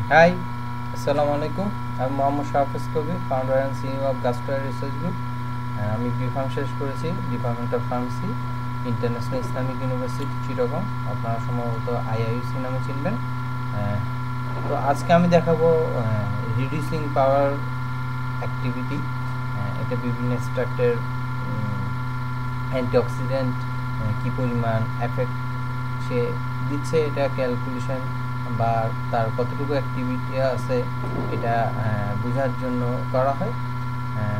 Hi, Assalamu alaikum. I'm Mohammad Shafis Kobi, founder and CEO of Gastroid Research Group. আমি BPharm শেষ করেছি department of pharmacy international Islamic university Chittagong. আপনারা সম্ভবত IIUC নামে চিনবেন। তো আজকে আমি দেখাবো রিডিউসিং পাওয়ার অ্যাক্টিভিটি। এটা বিভিন্ন এক্সট্রাক্টের অ্যান্টিঅক্সিডেন্ট কী পরিমাণ এফেক্ট সে দিচ্ছে, এটা ক্যালকুলেশন বা তার কতটুকু অ্যাক্টিভিটি আছে এটা বোঝার জন্য করা হয়।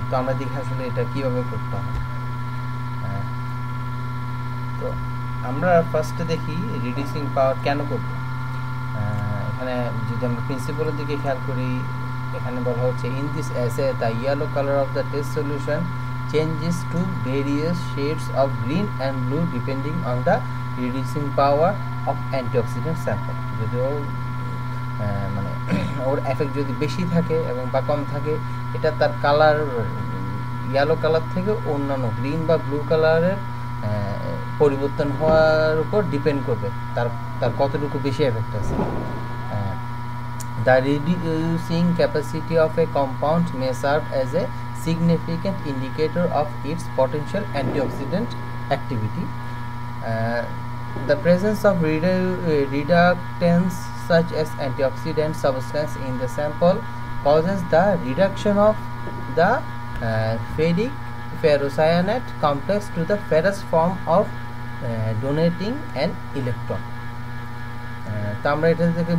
তো আমরা দেখি আসলে এটা কীভাবে করতে হয়। তো আমরা ফার্স্টে দেখি রিডিউসিং পাওয়ার কেন করব। এখানে যদি আমরা প্রিন্সিপালের দিকে খেয়াল করি, এখানে বলা হচ্ছে in this as the yellow colour of the test solution changes to various shades of green and blue depending on the reducing power of antioxidant sample. যদি মানে ওর এফেক্ট যদি বেশি থাকে এবং বা কম থাকে, এটা তার কালার ইয়েলো কালার থেকে অন্যান্য গ্রিন বা ব্লু কালারের পরিবর্তন হওয়ার উপর ডিপেন্ড করবে, তার কতটুকু বেশি এফেক্ট আছে। The reducing capacity of a compound may serve as a significant indicator of its potential antioxidant activity. The presence of reductants such as antioxidant substance in the sample causes the reduction of the ferric ferrocyanate complex to the ferrous form of donating an electron. তো আমরা এটা থেকে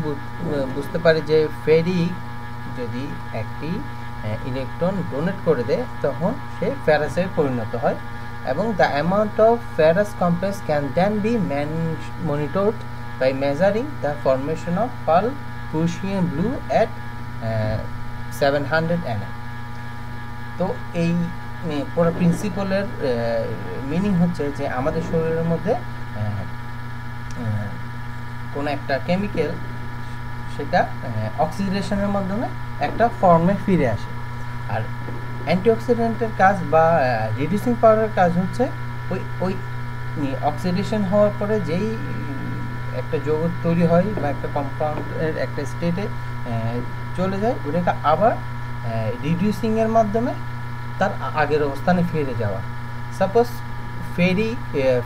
বুঝতে পারি যে ferric যদি একটি electron donate করে দেয় তখন সে ফেরাসে পরিণত হয়, এবং the amount of ferrous complex can then be monitored by measuring the formation of pearl Prussian blue at 700 nm। তো এই পুরো প্রিন্সিপালের মিনিং হচ্ছে যে আমাদের শরীরের মধ্যে কোনো একটা কেমিক্যাল সেটা অক্সিডেশনের মাধ্যমে একটা ফর্মে ফিরে আসে, আর অ্যান্টিঅক্সিডেন্টের কাজ বা রিডিউসিং পাওয়ারের কাজ হচ্ছে ওই অক্সিডেশন হওয়ার পরে যেই একটা যৌগ তৈরি হয় বা একটা কম্পাউন্ডের একটা স্টেটে চলে যায়, ওটাকে আবার রিডিউসিংয়ের মাধ্যমে তার আগের অবস্থানে ফিরে যাওয়া। সাপোজ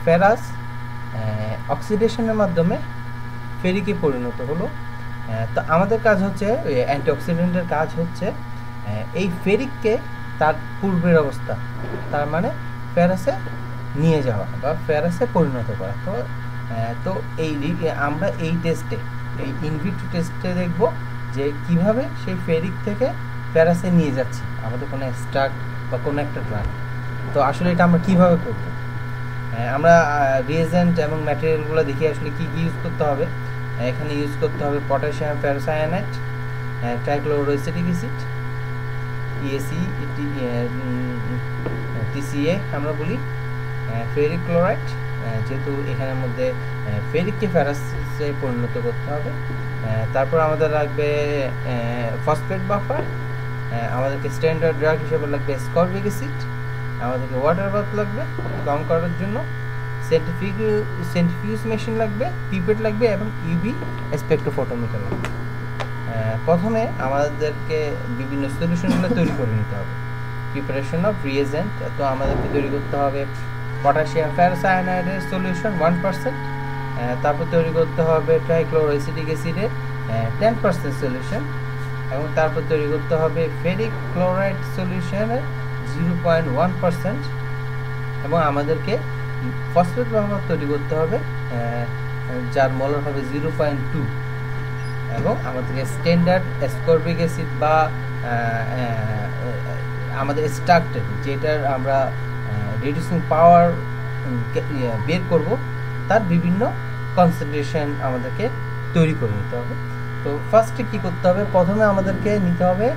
ফেরাস অক্সিডেশনের মাধ্যমে ফেরিকে পরিণত হলো, তো আমাদের কাজ হচ্ছে অ্যান্টিঅক্সিডেন্টের কাজ হচ্ছে এই ফেরিককে তার পূর্বের অবস্থা, তার মানে ফেরাসে নিয়ে যাওয়া বা ফেরাসে পরিণত করা। তো আমরা এই টেস্টে, এই ইনভিট্রো টেস্টে দেখব যে কিভাবে সেই ফেরিক থেকে ফেরাসে নিয়ে যাচ্ছে আমাদের কোনো এক্সট্রাক্ট বা কোনো একটা ড্রাগ। তো আসলে এটা আমরা কীভাবে করব, আমরা রিয়েজেন্ট এবং ম্যাটেরিয়ালগুলো দেখি আসলে কী কী ইউজ করতে হবে। এখানে ইউজ করতে হবে পটাশিয়াম ফেরোসায়ানাইট, ট্রাইক্লোরোএসিটিক অ্যাসিড, ইএসি, টিসিএ আমরা বলি, ফেরিক ক্লোরাইড, যেহেতু এখানের মধ্যে ফেরিককে ফেরাসে পরিণত করতে হবে। তারপর আমাদের লাগবে ফসফেট বাফার, আমাদেরকে স্ট্যান্ডার্ড ড্রাগ হিসেবে লাগবে স্করবিক অ্যাসিড, আমাদেরকে ওয়াটার বাথ লাগবে কম করার জন্য, সেন্ট্রিফিউজ মেশিন লাগবে, পিপেট লাগবে এবং ইউভি স্পেকট্রোফটোমিটার লাগবে। প্রথমে আমাদেরকে বিভিন্ন সলিউশনগুলো তৈরি করে নিতে হবে। প্রিপারেশন অফ রিয়েজেন্ট, তো আমাদেরকে তৈরি করতে হবে পটাশিয়াম ফেরোসায়ানাইডের সলিউশন 1%, তারপর তৈরি করতে হবে ট্রাইক্লোরোএসিটিক অ্যাসিডের 10% সলিউশন, এবং তারপর তৈরি করতে হবে ফেরিক ক্লোরাইড সলিউশনের 0.1%, এবং আমাদেরকে ফসফেট বাফার তৈরি করতে হবে যার মলার হবে 0.2, এবং আমাদেরকে স্ট্যান্ডার্ড অ্যাসকর্বিক অ্যাসিড বা আমাদের এক্সট্রাক্টেড যেটার আমরা রিডিউসিং পাওয়ার বের করব তার বিভিন্ন কনসেন্ট্রেশন আমাদেরকে তৈরি করে নিতে হবে। তো ফার্স্টে কী করতে হবে, প্রথমে আমাদেরকে নিতে হবে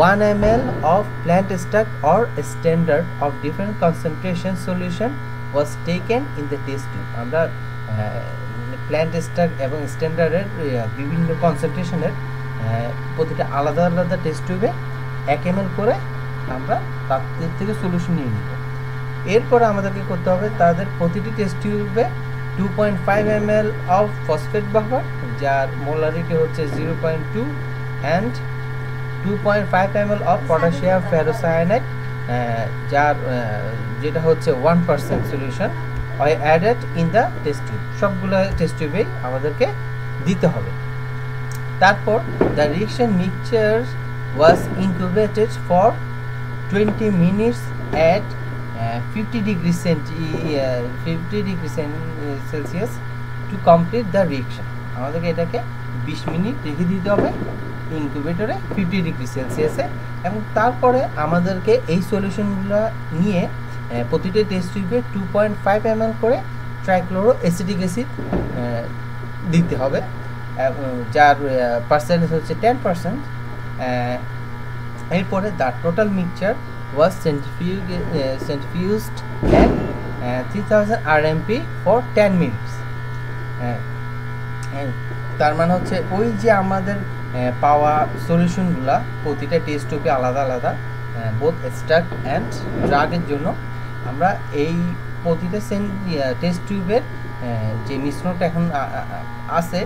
1 ml of plant extract or standard of different concentration solution was taken in the test tube। আমরা প্ল্যান্ট এক্সট্রাক্ট এবং স্ট্যান্ডার্ডের বিভিন্ন কনসেন্ট্রেশনের প্রতিটা আলাদা আলাদা টেস্ট টিউবে 1 ml করে আমরা তাদের থেকে সলিউশন নিয়ে নিব। এরপরে আমাদেরকে করতে হবে তাদের প্রতিটি টেস্ট টিউবে 2.5 ml of phosphate buffer, যার মোলারিটি হচ্ছে 0.2, and 2.5 ml of potassium ferrocyanide যার যেটা হচ্ছে 1% solution are added in the test tube সবগুলো টেস্ট টিউবে আমাদেরকে দিতে হবে তারপর the reaction mixture was incubated for 20 minutes at 50 degrees Celsius to complete the reaction আমাদেরকে এটাকে 20 মিনিট রেখে দিতে হবে ইনকিউবেটরে 50 ডিগ্রি সেলসিয়াসে এবং তারপরে আমাদেরকে এই সলিউশনগুলো নিয়ে প্রতিটা টেস্ট টিউবে 2.5 ml করে ট্রাইক্লোরো অ্যাসিটিক অ্যাসিড দিতে হবে যার পার্সেন্টেজ হচ্ছে 10% এরপরে the total mixture was centrifuged at 3000 RMP for 10 minutes তার মানে হচ্ছে ওই যে আমাদের পাওয়া সলিউশনগুলা প্রতিটা টেস্ট টিউবে আলাদা আলাদা বোথ এক্সট্রাক্ট অ্যান্ড ড্রাগের জন্য আমরা এই প্রতিটা টেস্ট টিউবের যে মিশ্রণটা এখন আছে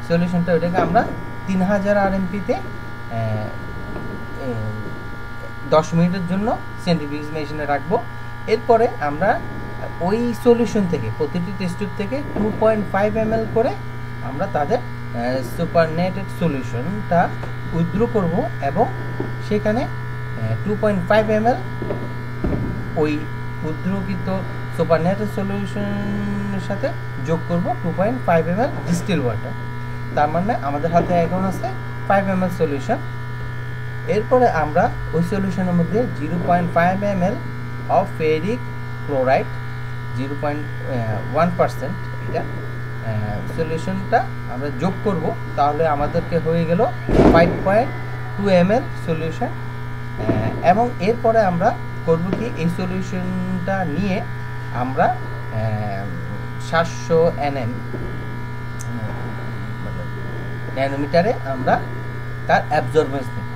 সলিউশনটা ওইটাকে আমরা 3000 RMP-তে 10 মিনিটের জন্য সেন্ট্রিফিউজ মেশিনে রাখবো এরপরে আমরা ওই সলিউশন থেকে প্রতিটি টেস্ট টিউব থেকে 2.5 ml করে আমরা তাদের সুপারনেটেড সলিউশনটা উইথড্র করব এবং সেখানে 2.5 ml ওই উইথড্রকৃত সুপারনেটেড সলিউশনের সাথে যোগ করব 2.5 ml ডিস্টিল ওয়াটার তার মানে আমাদের হাতে এখন আছে 5 ml সলিউশন এরপরে আমরা ওই সলিউশনের মধ্যে 0.5 ml অফ ফেরিক ক্লোরাইড 0.1% এটা সলিউশনটা আমরা যোগ করব তাহলে আমাদেরকে হয়ে গেল 5.2 ml সলিউশন এবং এরপরে আমরা করব কি এই সলিউশনটা নিয়ে আমরা 700 ন্যানোমিটারে আমরা তার অ্যাবজর্বেন্স নেব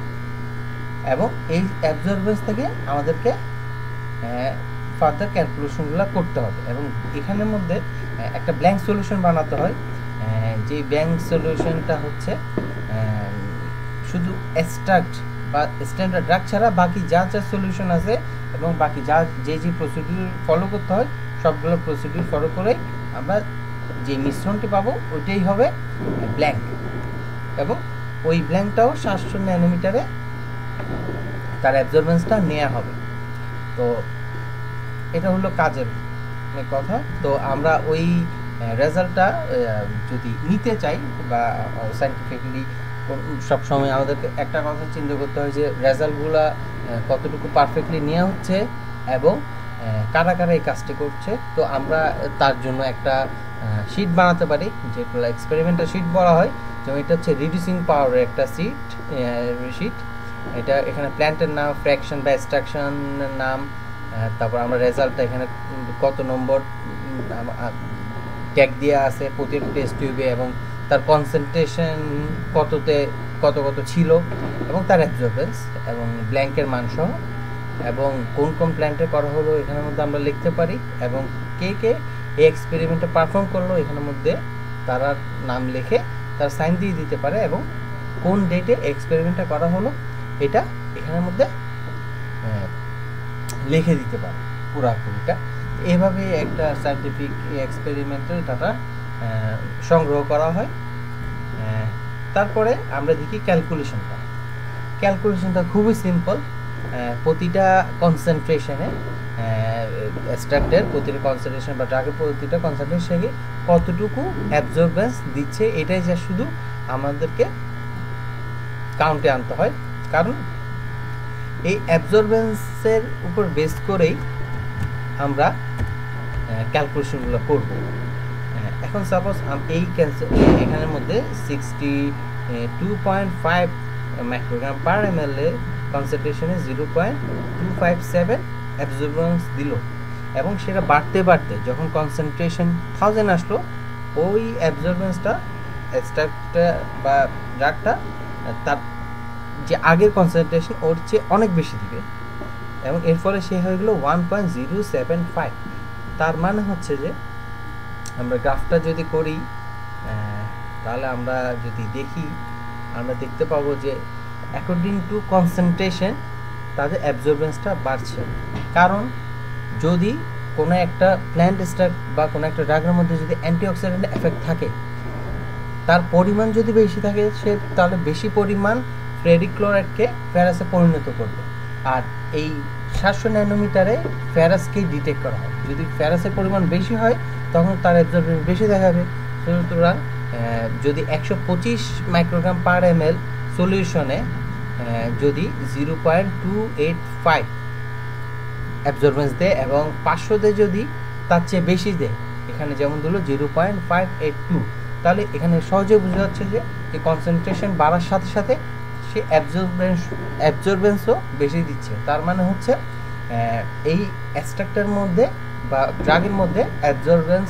এবং এই অ্যাবজর্বেন্স থেকে আমাদেরকে ফার্দার ক্যালকুলেশনগুলো করতে হবে এবং এখানের মধ্যে একটা ব্ল্যাঙ্ক সলিউশন বানাতে হয় যে ব্ল্যাঙ্ক সলিউশনটা হচ্ছে শুধু এক্সট্রাক্ট বা স্ট্যান্ডার্ড ড্রাগ ছাড়া বাকি যা যা সলিউশন আছে এবং বাকি যা যে প্রসিডিউর ফলো করতে হয় সবগুলো প্রসিডিউর ফলো করে আমরা যে মিশ্রণটি পাবো ওইটাই হবে ব্ল্যাঙ্ক এবং ওই ব্ল্যাঙ্কটাও 700 ন্যানোমিটারে তার অ্যাবজর্বেন্সটা নেওয়া হবে তো এটা হলো কাজের কথা তো আমরা ওই রেজাল্টটা যদি নিতে চাই বা সায়েন্টিফিক্যালি সবসময় আমাদেরকে একটা কথা চিন্তা করতে হয় যে রেজাল্টগুলো কতটুকু পারফেক্টলি নেওয়া হচ্ছে এবং কারা কারা এই কাজটি করছে তো আমরা তার জন্য একটা শিট বানাতে পারি যেগুলো এক্সপেরিমেন্টাল শিট বলা হয় যেমন এটা হচ্ছে রিডিউসিং পাওয়ারের একটা শিট এটা এখানে প্ল্যান্টের নাম ফ্র্যাকশন বা এক্সট্রাকশনের নাম তারপর আমরা রেজাল্টটা এখানে কত নম্বর ট্যাগ দেওয়া আছে প্রতি টেস্ট টিউবে এবং তার কনসেন্ট্রেশন কত ছিল এবং তার অ্যাবজর্বেন্স এবং ব্ল্যাঙ্কের মান সহ এবং কোন কোন প্ল্যান্টে করা হলো এখানের মধ্যে আমরা লিখতে পারি এবং কে এই এক্সপেরিমেন্টে পারফর্ম করলো এখানের মধ্যে তারা নাম লিখে তার সাইন দিয়ে দিতে পারে এবং কোন ডেটে এক্সপেরিমেন্টটা করা হলো এটা এখানের মধ্যে লিখে দিতে পারে পুরাপুরিটা এভাবে একটা সায়েন্টিফিক এক্সপেরিমেন্টাল ডাটা সংগ্রহ করা হয় তারপরে আমরা দেখি ক্যালকুলেশনটা খুবই সিম্পল প্রতিটা কনসেন্ট্রেশনে এক্সট্রাক্টের প্রতিটা কনসেন্ট্রেশন বা ড্রাগের প্রতিটা কনসেন্ট্রেশনে কতটুকু অ্যাবজর্বেন্স দিচ্ছে এটাই যা শুধু আমাদেরকে কাউন্টে আনতে হয় কারণ এই অ্যাবজর্বেন্সের উপর বেস করেই আমরা ক্যালকুলেশনগুলো করব এখন সাপোজ এই এখানের মধ্যে 62.5 মাইক্রোগ্রাম পার ml এর কনসেন্ট্রেশনে 0.257 অ্যাবজর্বেন্স দিল এবং সেটা বাড়তে বাড়তে যখন কনসেন্ট্রেশন 1000 আসলো ওই অ্যাবজর্বেন্সটা এক্সট্রাক্টটা বা ড্রাগটা তার যে আগের কনসেন্ট্রেশন ওর চেয়ে অনেক বেশি দিবে এবং এর ফলে সে হয়ে গেল 1.075 তার মানে হচ্ছে যে আমরা গ্রাফটা যদি করি তাহলে আমরা যদি দেখি আমরা দেখতে পাবো যে অ্যাকর্ডিং টু কনসেন্ট্রেশন তাদের অ্যাবজর্বেন্সটা বাড়ছে। কারণ যদি কোনো একটা প্ল্যান্ট স্ট্রাক বা কোনো একটা ড্রাগের মধ্যে যদি অ্যান্টিঅক্সিডেন্ট এফেক্ট থাকে, তার পরিমাণ যদি বেশি থাকে, সে তাহলে বেশি পরিমাণ ফেরিক ক্লোরাইডকে ফেরাসে পরিণত করবে। আর এই 700 ন্যানোমিটারে ফেরাসকে ডিটেক্ট করা হয়। যদি ফেরাসের পরিমাণ বেশি হয় তখন তার অ্যাবজর্বেন্স বেশি দেখাবে। সুতরাং যদি 125 মাইক্রোগ্রাম পার ml সলিউশনে যদি 0.285 অ্যাবজর্বেন্স দেয় এবং 500 যদি তার চেয়ে বেশি দেয়, এখানে যেমন দিল 0.582, তাহলে এখানে সহজে বোঝা যাচ্ছে যে কনসেন্ট্রেশন বাড়ার সাথে সাথে সে অ্যাবজর্বেন্সও বেশি দিচ্ছে। তার মানে হচ্ছে এই এক্সট্রাক্টের মধ্যে বা ড্রাগের মধ্যে অ্যাবজর্বেন্স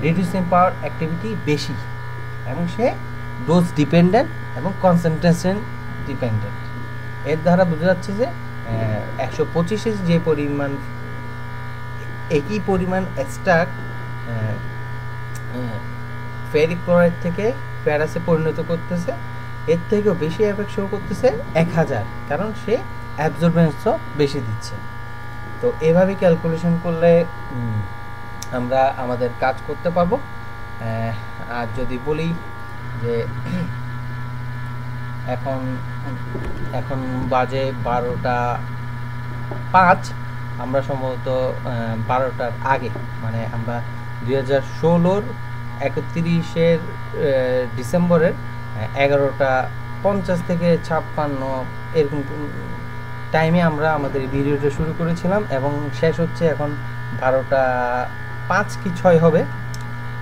রিডিউসিং পাওয়ার অ্যাক্টিভিটি বেশি, এবং সে ডোজ ডিপেন্ডেন্ট এবং কনসেন্ট্রেশন ডিপেন্ডেন্ট। এর দ্বারা বোঝা যাচ্ছে যে 125-এ যে পরিমাণ একই পরিমাণ এক্সট্রাক্ট ফেরিক ক্লোরাইড থেকে ফেরাসে পরিণত করতেছে, এর থেকেও বেশি এফেক্ট শো করতেছে 1000, কারণ সে অ্যাবজর্বেন্সও বেশি দিচ্ছে। তো এভাবে ক্যালকুলেশন করলে আমরা আমাদের কাজ করতে পারবো। আর যদি বলি যে এখন বাজে 12:05, আমরা সম্ভবত 12টার আগে, মানে আমরা 2016-র 31 ডিসেম্বরের 11:50 থেকে 56 এরকম টাইমে আমরা আমাদের ভিডিওটা শুরু করেছিলাম এবং শেষ হচ্ছে এখন 12:05 কি 6 হবে।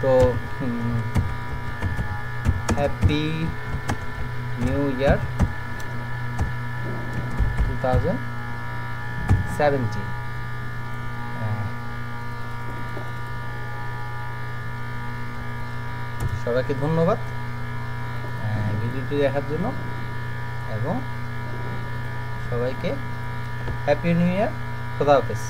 তো হ্যাপি নিউ ইয়ার 2017। সবাইকে ধন্যবাদ ভিডিওটি দেখার জন্য, এবং সবাইকে হ্যাপি নিউ ইয়ার। খোদা হাফেজ।